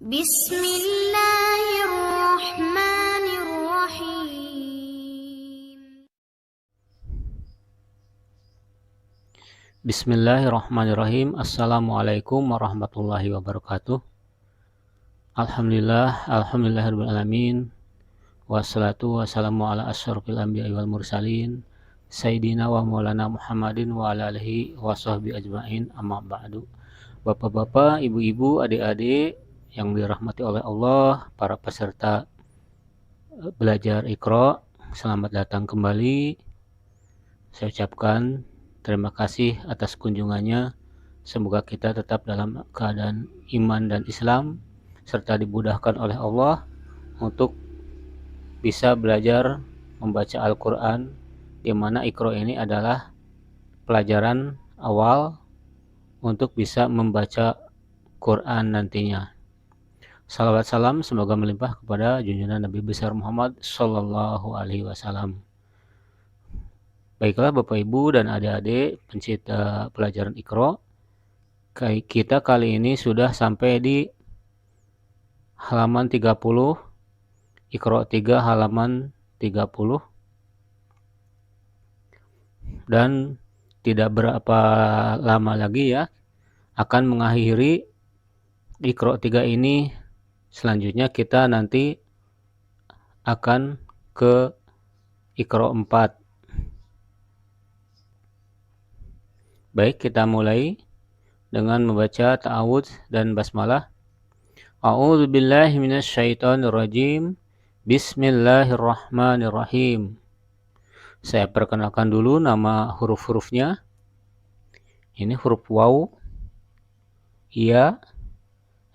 Bismillahirrahmanirrahim. Bismillahirrahmanirrahim. Assalamualaikum warahmatullahi wabarakatuh. Alhamdulillahirrahmanirrahim. Wassalatu wassalamu ala asyrafil anbiya'i wal mursalin Sayyidina wa maulana Muhammadin wa ala alihi wa sahbihi ajma'in, amma ba'du. Bapak-bapak, ibu-ibu, adik-adik yang dirahmati oleh Allah, para peserta belajar Iqra, selamat datang kembali. Saya ucapkan terima kasih atas kunjungannya. Semoga kita tetap dalam keadaan iman dan Islam, serta dimudahkan oleh Allah untuk bisa belajar membaca Al-Quran, di mana Iqra ini adalah pelajaran awal untuk bisa membaca Quran nantinya. Salawat salam semoga melimpah kepada junjungan Nabi besar Muhammad Sallallahu Alaihi Wasallam. Baiklah Bapak Ibu dan adik-adik pencinta pelajaran Iqra, kita kali ini sudah sampai di halaman 30, Iqra 3 halaman 30, dan tidak berapa lama lagi ya akan mengakhiri Iqra 3 ini. Selanjutnya kita nanti akan ke Iqra 4. Baik, kita mulai dengan membaca ta'awudz dan basmalah. A'udzu billahi minasyaitonir rajim. Bismillahirrahmanirrahim. Saya perkenalkan dulu nama huruf-hurufnya. Ini huruf waw, ya,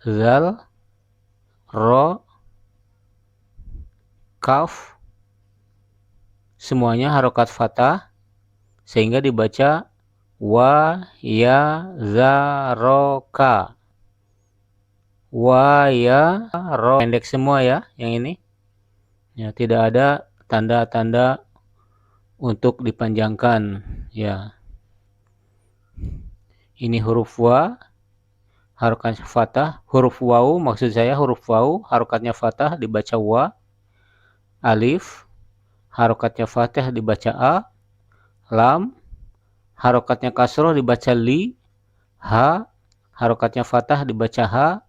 zal, ro, kaf, semuanya harokat fathah sehingga dibaca wa ya za ro ka. Wa ya ro, pendek semua ya yang ini. Ya, tidak ada tanda-tanda untuk dipanjangkan ya. Ini huruf wa, harokatnya fathah. Huruf waw, maksud saya huruf waw harokatnya fathah dibaca wa. Alif harokatnya fathah dibaca a. Lam harokatnya kasroh dibaca li. Ha harokatnya fathah dibaca ha.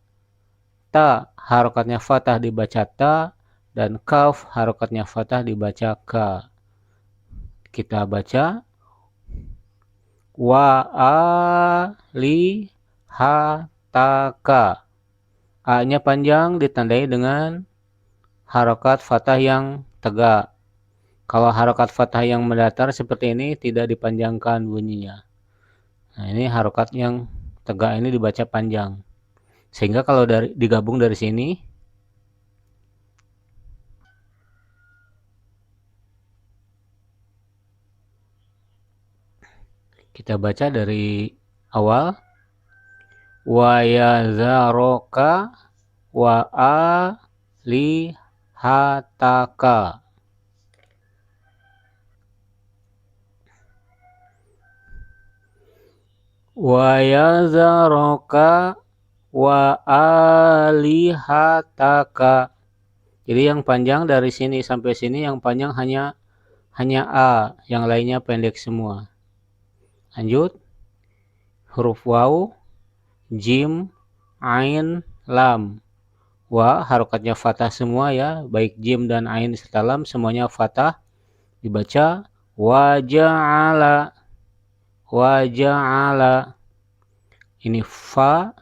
Ta harokatnya fathah dibaca ta. Dan kaf harokatnya fathah dibaca ka. Kita baca wa ali ha ta ka. A-nya panjang ditandai dengan harokat fathah yang tegak. Kalau harokat fathah yang mendatar seperti ini tidak dipanjangkan bunyinya. Nah, ini harokat yang tegak ini dibaca panjang. Sehingga kalau digabung dari sini, kita baca dari awal. Wa yazaroka wa alihataka. Wa yazaroka wa alihataka. Jadi yang panjang dari sini sampai sini, yang panjang hanya a, yang lainnya pendek semua. Lanjut. Huruf waw, jim, ain, lam. Wa harokatnya fathah semua ya, baik jim dan ain serta lam semuanya fathah. Dibaca wa ja'ala. Wa ja'ala. Ini fa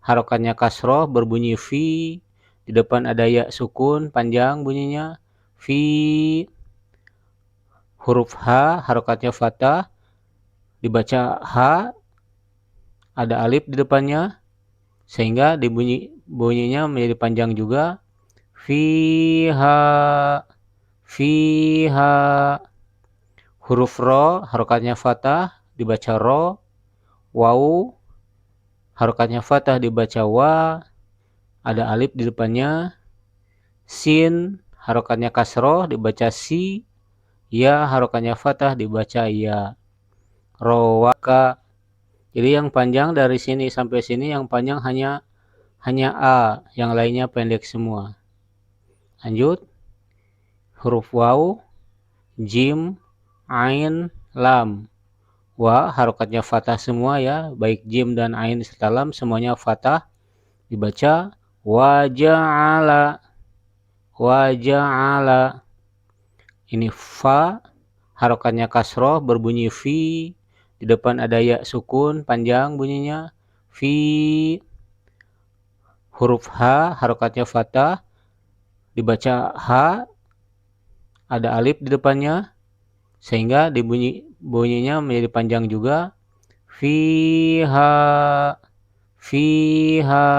harokatnya kasroh berbunyi fi. Di depan ada ya sukun panjang bunyinya fi. Huruf ha harokatnya fathah dibaca ha, ada alif di depannya sehingga bunyinya menjadi panjang juga. Fiha, fiha. Huruf ro harokatnya fathah dibaca ro. Waw harokatnya fathah dibaca wa, ada alif di depannya. Sin harokatnya kasroh dibaca si. Ya harokatnya fathah dibaca ya. Rowaka. Jadi yang panjang dari sini sampai sini yang panjang hanya hanya A, yang lainnya pendek semua. Lanjut. Huruf waw, jim, ain, lam. Wa harokatnya fathah semua ya, baik jim dan ain serta lam semuanya fathah. Dibaca waja'ala, waja'ala. Ini fa, harokatnya kasroh berbunyi fi. Di depan ada ya sukun panjang bunyinya. Fi. Huruf H, harokatnya fathah. Dibaca ha, ada alif di depannya. Sehingga bunyinya menjadi panjang juga. Fiha, fiha.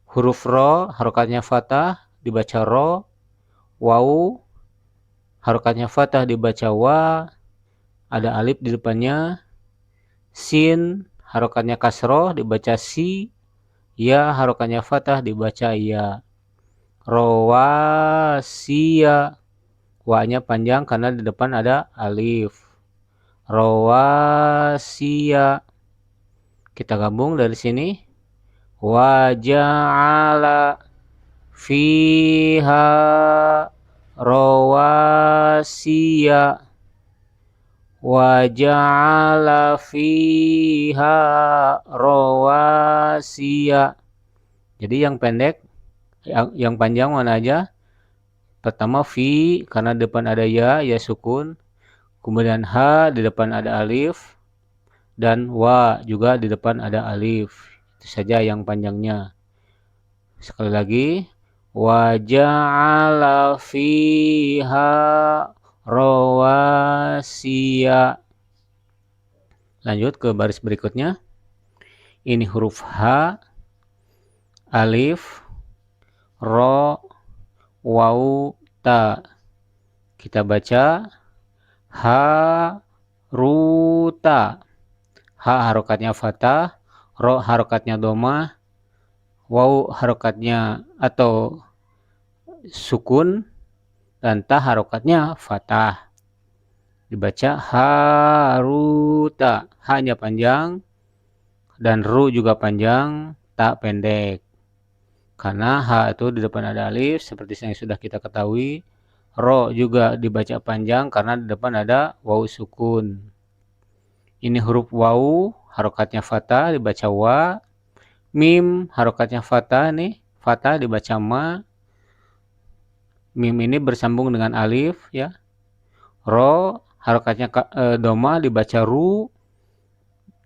Huruf ro, harokatnya fathah. Dibaca ro. Waw, harokatnya fathah dibaca wa, ada alif di depannya. Sin, harokatnya kasroh dibaca si. Ya, harokatnya fathah dibaca ya. Rawasiya, wa-nya panjang karena di depan ada alif. Rawasiya. Kita gabung dari sini. Waja'ala fiha rawasiya, waja'ala fiha rawasiya. Jadi yang pendek, yang panjang mana aja? Pertama fi, karena depan ada ya sukun. Kemudian ha, di depan ada alif. Dan wa juga di depan ada alif. Itu saja yang panjangnya. Sekali lagi. Waja'ala fiha rawasiya. Lanjut ke baris berikutnya. Ini huruf H, alif, ro, waw, ta. Kita baca haruta. Ha harokatnya fathah, ro harokatnya domah, waw harokatnya atau sukun, dan ta harokatnya fathah. Dibaca haruta. Ha-nya panjang dan ru juga panjang, ta pendek. Karena ha itu di depan ada alif seperti yang sudah kita ketahui. Ro juga dibaca panjang karena di depan ada waw sukun. Ini huruf waw, harokatnya fathah dibaca wa. Mim harokatnya fathah nih, fathah dibaca ma. Mim ini bersambung dengan alif ya. Ro harokatnya doma dibaca ru.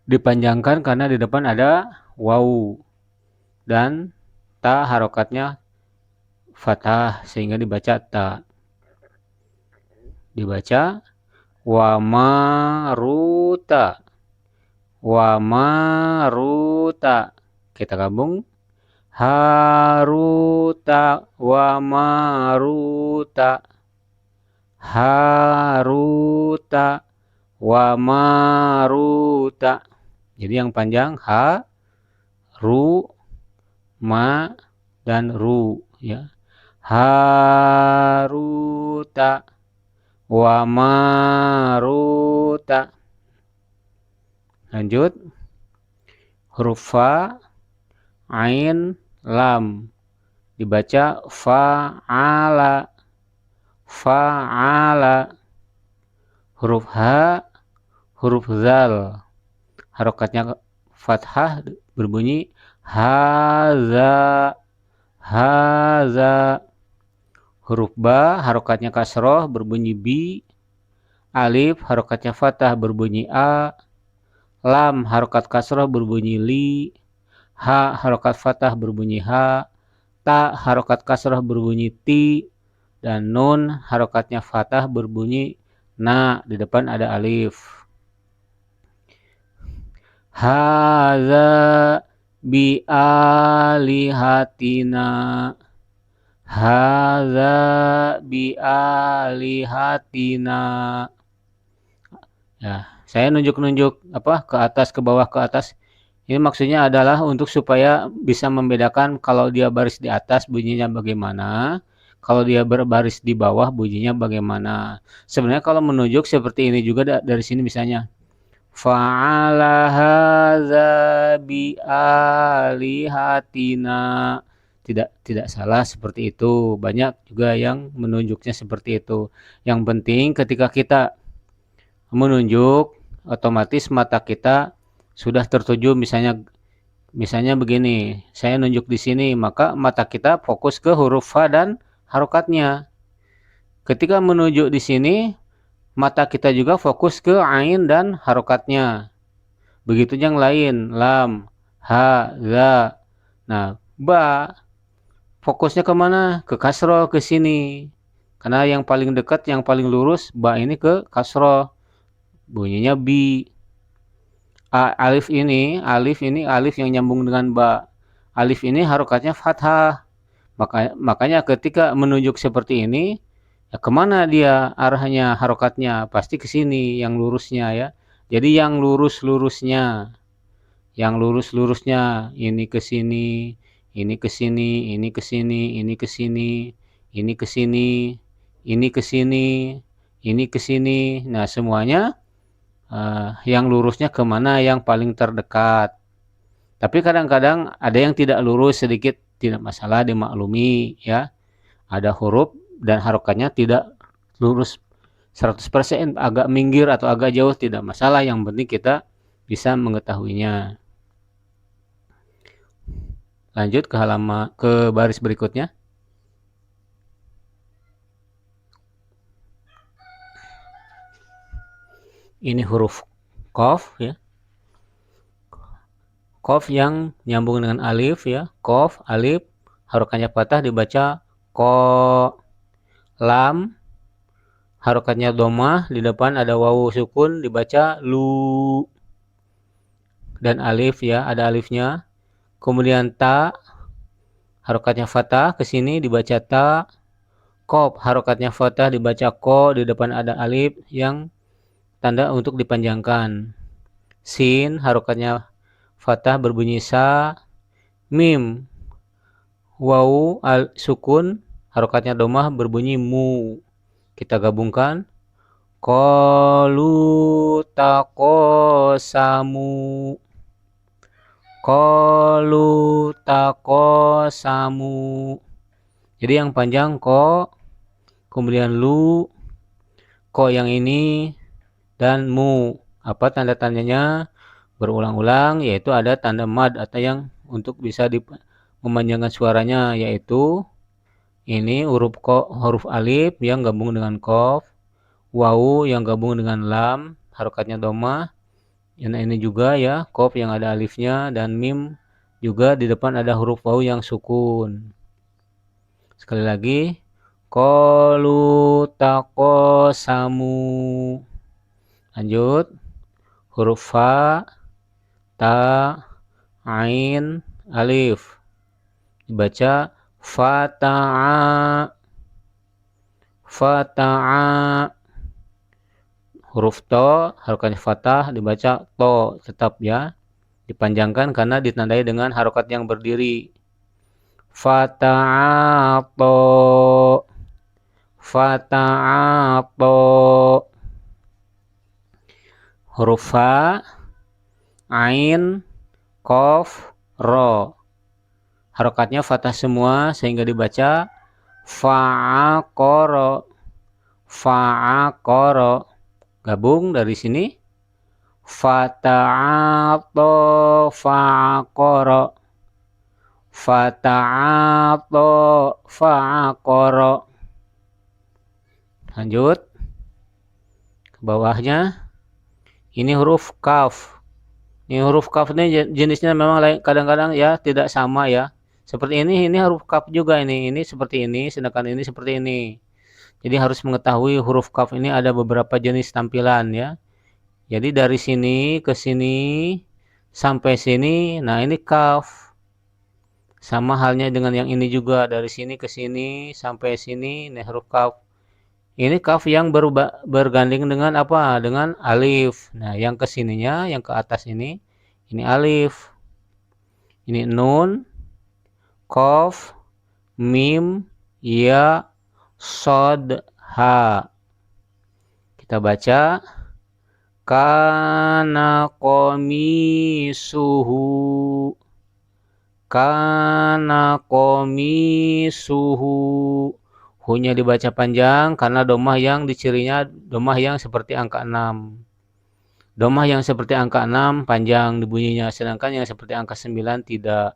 Dipanjangkan karena di depan ada waw. Dan ta harokatnya fathah sehingga dibaca ta. Dibaca wa maruta, wa maruta. Kita gabung haruta wa maruta, haruta wa maruta. Jadi yang panjang ha, ru, ma, dan ru ya. Haruta wa maruta. Lanjut. Huruf fa, ain, lam. Dibaca fa'ala, fa'ala. Huruf ha, huruf zal. Harokatnya fathah berbunyi haza, haza. Huruf ba harokatnya kasroh berbunyi bi. Alif harokatnya fathah berbunyi a. Lam harokat kasroh berbunyi li. Ha harokat fathah berbunyi ha. Ta harokat kasroh berbunyi ti. Dan nun harokatnya fathah berbunyi na. Di depan ada alif. Haza bi alihatina, haza bi alihatina. Ya, saya nunjuk-nunjuk ke atas, ke bawah, ke atas. Ini maksudnya adalah untuk supaya bisa membedakan kalau dia baris di atas bunyinya bagaimana, kalau dia berbaris di bawah bunyinya bagaimana. Sebenarnya kalau menunjuk seperti ini juga dari sini misalnya fa'ala hadza bi alihatina. Tidak salah seperti itu. Banyak juga yang menunjuknya seperti itu. Yang penting ketika kita menunjuk, otomatis mata kita sudah tertuju, misalnya begini, saya nunjuk di sini, maka mata kita fokus ke huruf fa dan harokatnya. Ketika menunjuk di sini, mata kita juga fokus ke ain dan harokatnya. Begitu yang lain, lam, ha, za. Nah, ba fokusnya kemana? Ke kasroh, ke sini. Karena yang paling dekat, yang paling lurus, ba ini ke kasroh. Bunyinya bi. Alif ini alif yang nyambung dengan ba. Alif ini harokatnya fathah. Makanya ketika menunjuk seperti ini, ya kemana dia arahnya harokatnya? Pasti ke sini, yang lurusnya ya. Jadi yang lurus-lurusnya, ini ke sini, ini ke sini, ini ke sini, ini ke sini, ini ke sini, ini ke sini, ini ke sini. Nah, semuanya yang lurusnya kemana yang paling terdekat. Tapi kadang-kadang ada yang tidak lurus sedikit, tidak masalah, dimaklumi ya. Ada huruf dan harokatnya tidak lurus 100%, agak minggir atau agak jauh tidak masalah, yang penting kita bisa mengetahuinya. Lanjut ke baris berikutnya. Ini huruf qaf ya. Qaf yang nyambung dengan alif ya. Qaf, alif, harokatnya patah dibaca ko. Lam, harokatnya domah, di depan ada wawu sukun dibaca lu. Dan alif ya, ada alifnya. Kemudian ta, harokatnya fathah, ke sini dibaca ta. Qaf, harokatnya fathah dibaca ko, di depan ada alif yang tanda untuk dipanjangkan. Sin, harokatnya fathah berbunyi sa. Mim, wawu sukun, harokatnya domah berbunyi mu. Kita gabungkan. Qalu taqasamu. Qalu taqasamu. Jadi yang panjang ko, kemudian lu, ko yang ini, dan mu. Apa tanda-tandanya? Berulang-ulang, yaitu ada tanda mad atau yang untuk bisa memanjangkan suaranya, yaitu ini huruf alif yang gabung dengan qaf, wawu yang gabung dengan lam, harokatnya domah. Ini juga ya, qaf yang ada alifnya, dan mim juga di depan ada huruf wawu yang sukun. Sekali lagi, qalu taqasamu. Lanjut, huruf fa, ta, ain, alif. Dibaca fata'a. Fata'a. Huruf to, harokatnya fathah, dibaca to tetap ya. Dipanjangkan karena ditandai dengan harokat yang berdiri. Fata'ato. Fata'ato. Huruf fa, ain, qaf, ro. Harokatnya fathah semua sehingga dibaca fa'aqoro. Fa'aqoro. Gabung dari sini. Fata'ato fa'aqoro. Fata'ato fa'aqoro. Lanjut ke bawahnya. Ini huruf kaf. Ini huruf kaf ini jenisnya memang kadang-kadang ya tidak sama ya. Seperti ini huruf kaf juga ini seperti ini, sedangkan ini seperti ini. Jadi harus mengetahui huruf kaf ini ada beberapa jenis tampilan ya. Jadi dari sini ke sini sampai sini, nah ini kaf. Sama halnya dengan yang ini juga, dari sini ke sini sampai sini, ini huruf kaf. Ini kaf yang berganding dengan apa? Dengan alif. Nah, yang ke sininya, yang ke atas ini alif. Ini nun, qaf, mim, ya, sod, ha. Kita baca Kana qomisuhu. Kana qomisuhu. Hu-nya dibaca panjang karena domah yang dicirinya domah yang seperti angka 6. Domah yang seperti angka 6 panjang dibunyinya, sedangkan yang seperti angka 9 tidak.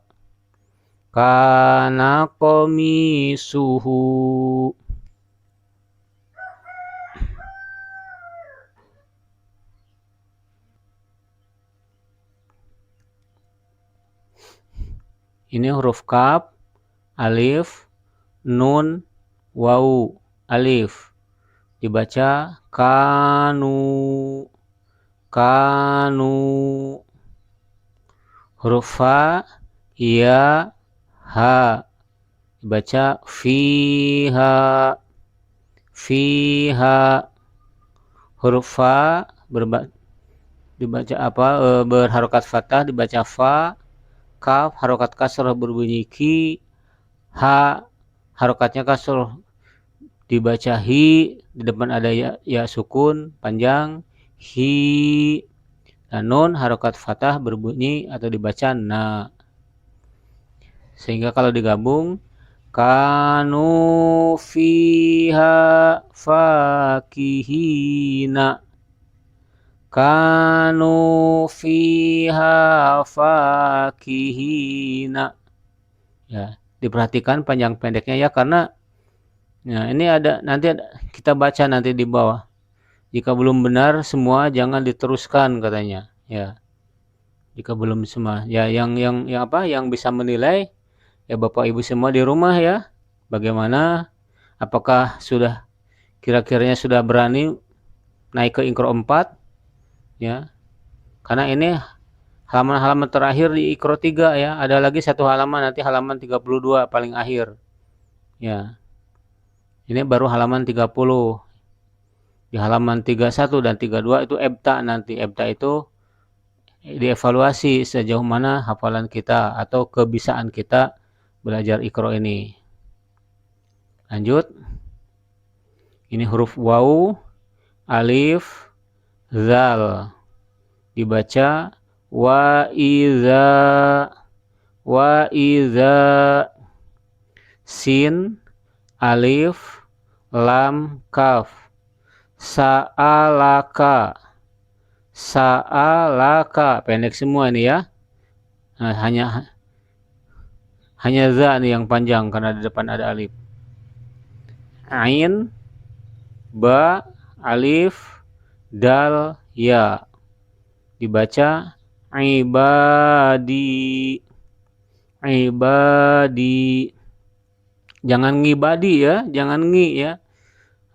Kana qomisuhu. Ini huruf kaf, alif, nun, wawu, alif. Dibaca kanu. Kanu. Huruf fa, ya, ha. Dibaca fiha. Fiha. Huruf fa dibaca berharokat fathah dibaca fa. Kaf harokat kasroh berbunyi ki. Ha harokatnya kasroh dibaca hi. Di depan ada ya sukun panjang hi. Dan nun harokat fathah berbunyi atau dibaca na. Sehingga kalau digabung kanu fiha fakihina. Kanu fiha fakihina. Ya, diperhatikan panjang pendeknya ya, karena ya, ini nanti kita baca nanti di bawah. Jika belum benar semua jangan diteruskan katanya. Ya. Jika belum semua, ya yang bisa menilai ya Bapak Ibu semua di rumah ya. Bagaimana? Apakah sudah kira-kiranya sudah berani naik ke Iqra 4? Ya, karena ini halaman-halaman terakhir di Iqra 3 ya. Ada lagi satu halaman, nanti halaman 32 paling akhir. Ya. Ini baru halaman 30. Di halaman 31 dan 32 itu ebta nanti. Ebta itu dievaluasi sejauh mana hafalan kita atau kebisaan kita belajar Iqra ini. Lanjut. Ini huruf waw, alif, zal. Dibaca wa iza. Sin, alif, lam, kaf. Sa'alaka. Sa'alaka. Pendek semua ini ya. Nah, hanya za nih yang panjang karena di depan ada alif. Ain, ba, alif, dal, ya. Dibaca ibadi. Ibadi. Jangan ngibadi ya, jangan ngi ya.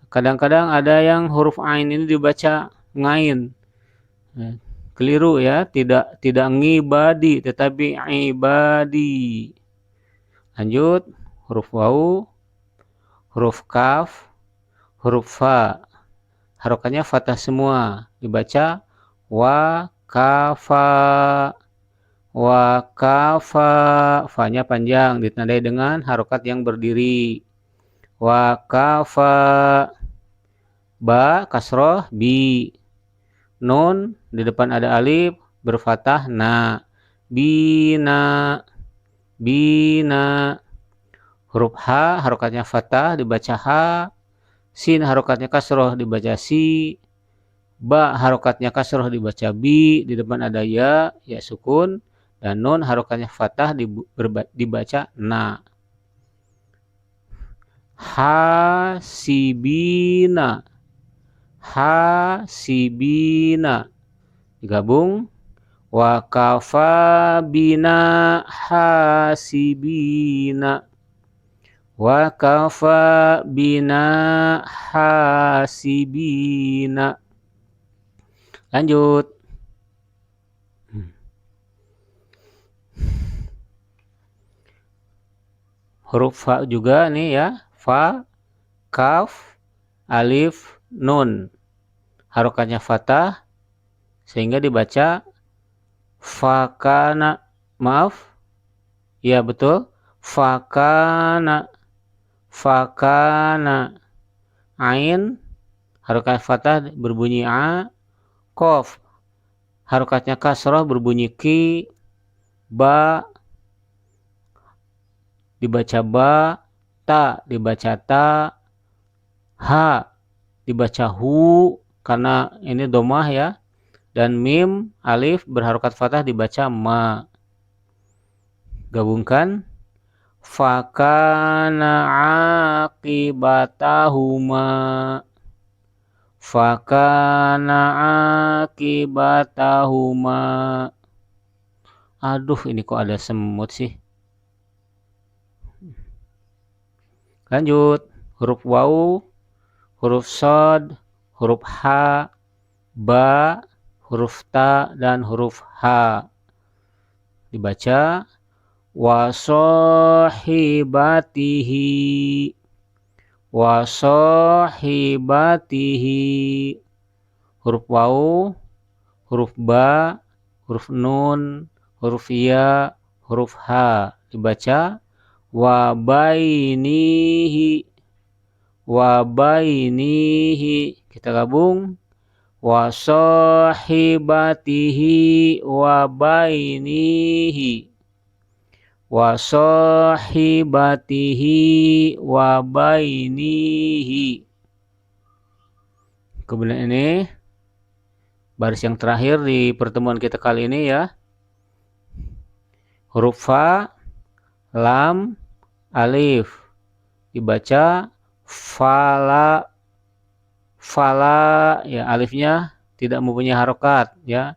Kadang-kadang ada yang huruf ain ini dibaca ngain. Keliru ya, tidak ngibadi tetapi ibadi. Lanjut, huruf waw, huruf kaf, huruf fa. Harokatnya fathah semua. Dibaca wa kafa. Wa kafa. Fa-nya panjang ditandai dengan harokat yang berdiri. Wa kafa. Ba kasroh bi. Nun di depan ada alif berfathah na. Bina. Bina. Huruf ha harokatnya fathah dibaca ha. Sin harokatnya kasroh dibaca si. Ba harokatnya kasroh dibaca bi. Di depan ada ya sukun. Dan nun harokatnya fathah dibaca na. Hasibina. Hasibina. Digabung wa kafa bina hasibina. Wa kafa bina hasibina. Lanjut. Huruf fa juga nih ya. Fa, kaf, alif, nun. Harokatnya fathah sehingga dibaca fakana. Maaf. Ya betul. Fakana. Fakana. Ain harokat fathah berbunyi a. Qaf harokatnya kasroh berbunyi ki. Ba dibaca ba. Ta dibaca ta. Ha dibaca hu karena ini domah ya. Dan mim alif berharokat fathah dibaca ma. Gabungkan. Fakana aqibatahuma. Fakana aqibatahuma. Aduh, ini kok ada semut sih. Lanjut. Huruf waw, huruf shad, huruf ha, ba, huruf ta, dan huruf ha. Dibaca. Wasahibatihi. Wasahibatihi. Huruf waw, huruf ba, huruf nun, huruf ya, huruf ha. Dibaca. Wabainihi. Wabainihi. Kita gabung. Wasahibatihi wabainihi. Wasahibatihi wabainihi. Kemudian ini baris yang terakhir di pertemuan kita kali ini ya. Huruf fa, lam, alif. Dibaca fala. Fala ya, alifnya tidak mempunyai harokat ya.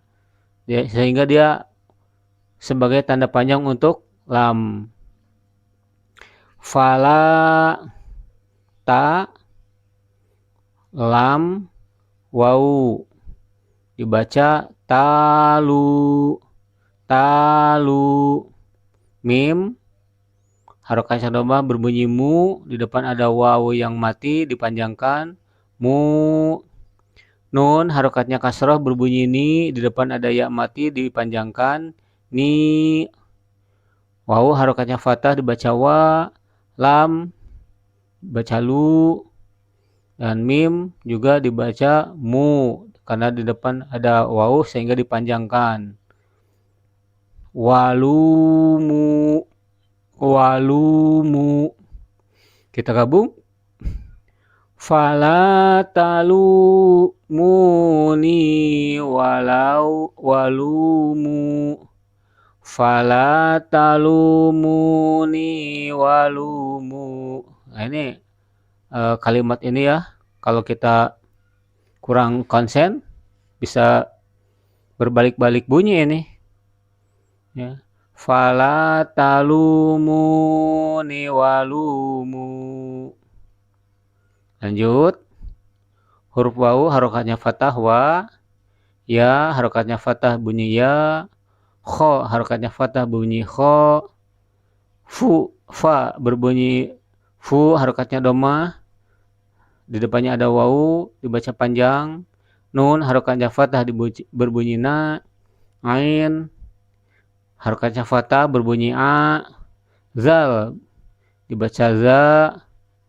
Sehingga dia sebagai tanda panjang untuk lam. Fala, ta, lam, waw. Dibaca talu. Talu. Mim harokat domah berbunyi mu. Di depan ada waw yang mati dipanjangkan. Mu. Nun harokatnya kasroh berbunyi ni. Di depan ada ya mati dipanjangkan. Ni. Waw harokatnya fathah dibaca wa. Lam dibaca lu. Dan mim juga dibaca mu. Karena di depan ada waw sehingga dipanjangkan. Walumu. Walumu. Kita gabung. Fala talumuni walumu. Fala talumuni walumu. Nah ini kalimat ini ya, kalau kita kurang konsen bisa berbalik-balik bunyi ini ya. Fala talumuni walumu. Lanjut. Huruf waw harokatnya fathah wa. Ya harokatnya fathah bunyi ya. Kho harokatnya fathah bunyi kho. Fu fa berbunyi fu harokatnya domah. Di depannya ada waw dibaca panjang. Nun harokatnya fathah berbunyi na. Ain harokatnya fathah berbunyi a. Zal dibaca za.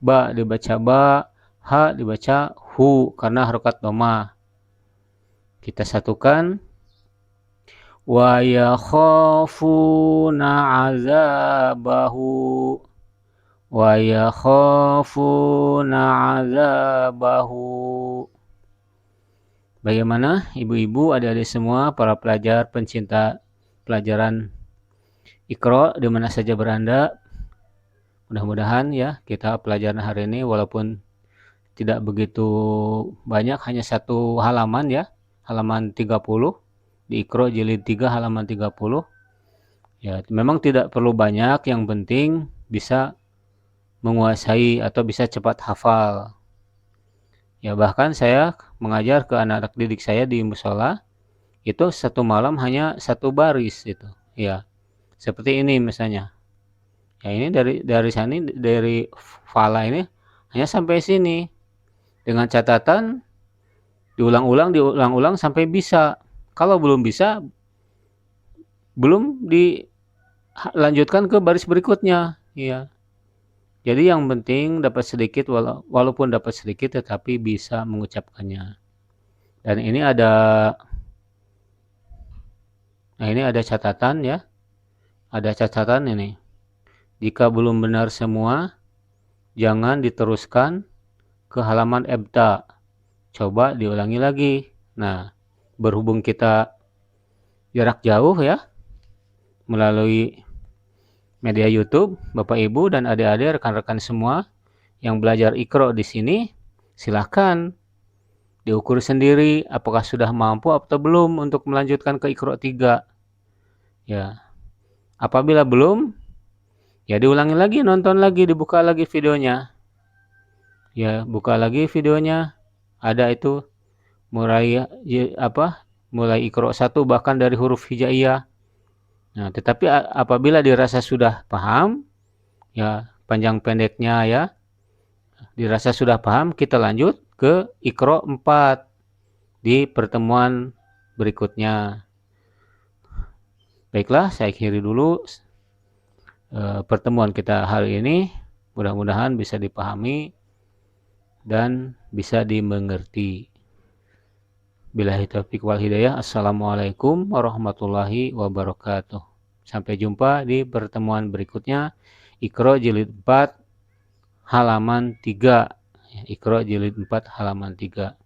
Ba dibaca ba. Ha dibaca hu karena harokat domah. Kita satukan. Wa yakhafuna azabahu. Wa yakhafuna azabahu. Bagaimana ibu-ibu, adik-adik semua, para pelajar pencinta pelajaran Iqra di mana saja berada? Mudah-mudahan ya kita pelajaran hari ini walaupun tidak begitu banyak, hanya satu halaman ya, halaman 30 di Iqra jilid 3 halaman 30 ya. Memang tidak perlu banyak, yang penting bisa menguasai atau bisa cepat hafal ya. Bahkan saya mengajar ke anak-anak didik saya di musola itu satu malam hanya satu baris itu ya, seperti ini misalnya ya. Ini dari sini, dari fala ini hanya sampai sini, dengan catatan diulang-ulang sampai bisa. Kalau belum bisa, belum dilanjutkan ke baris berikutnya ya. Jadi yang penting dapat sedikit, walaupun dapat sedikit tetapi bisa mengucapkannya. Dan ini ada catatan ya. Ada catatan ini. Jika belum benar semua, jangan diteruskan ke halaman ebta. Coba diulangi lagi. Nah, berhubung kita jarak jauh ya, melalui media YouTube, Bapak Ibu dan adik-adik, rekan-rekan semua yang belajar Iqra di sini, silahkan diukur sendiri apakah sudah mampu atau belum untuk melanjutkan ke Iqra 3. Ya. Apabila belum, ya diulangi lagi, nonton lagi, dibuka lagi videonya. Ya, buka lagi videonya. Ada itu mulai mulai Iqra 1 bahkan dari huruf hijaiyah. Nah, tetapi apabila dirasa sudah paham, ya panjang pendeknya ya, dirasa sudah paham, kita lanjut ke Iqra 4 di pertemuan berikutnya. Baiklah, saya akhiri dulu pertemuan kita hari ini. Mudah-mudahan bisa dipahami dan bisa dimengerti. Billahi taufiq wal hidayah. Assalamualaikum warahmatullahi wabarakatuh. Sampai jumpa di pertemuan berikutnya. Iqra jilid 4 halaman 3. Iqra jilid 4 halaman 3.